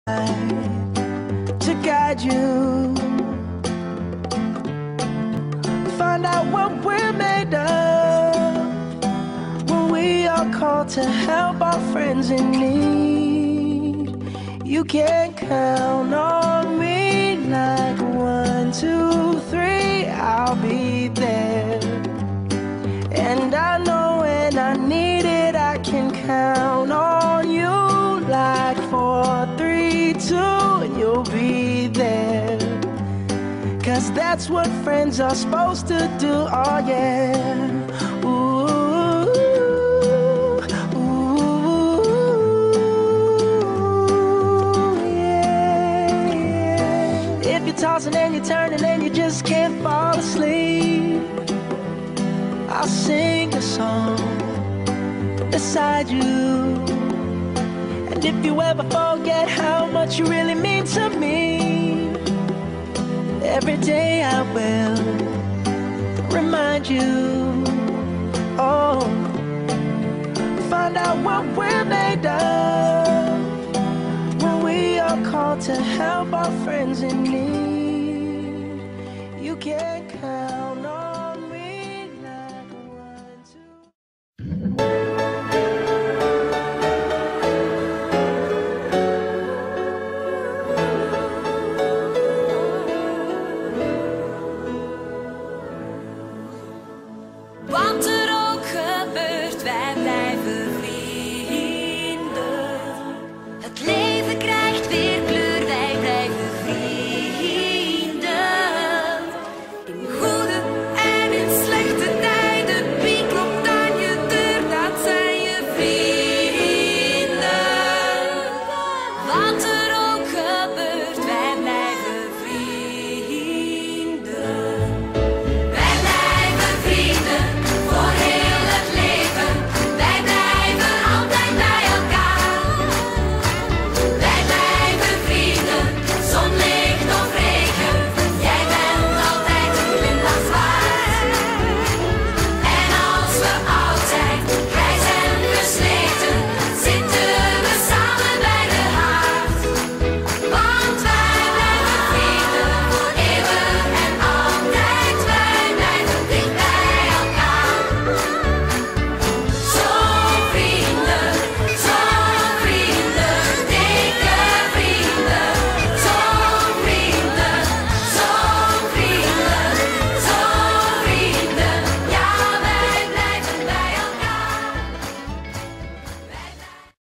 to guide you. Find out what we're made of when we are called to help our friends in need. You can count on me like 1, 2, 3, I'll be there. And I know when I need it, I can count on you like 4, 3, 2, and you'll be there. 'Cause that's what friends are supposed to do, oh yeah. Ooh, ooh, yeah, yeah. If you're tossing and you're turning and you just can't fall asleep, I'll sing a song beside you. And if you ever forget how much you really mean to me, every day I will remind you. Oh, find out what we're made of when we are called to help our friends in need. You can't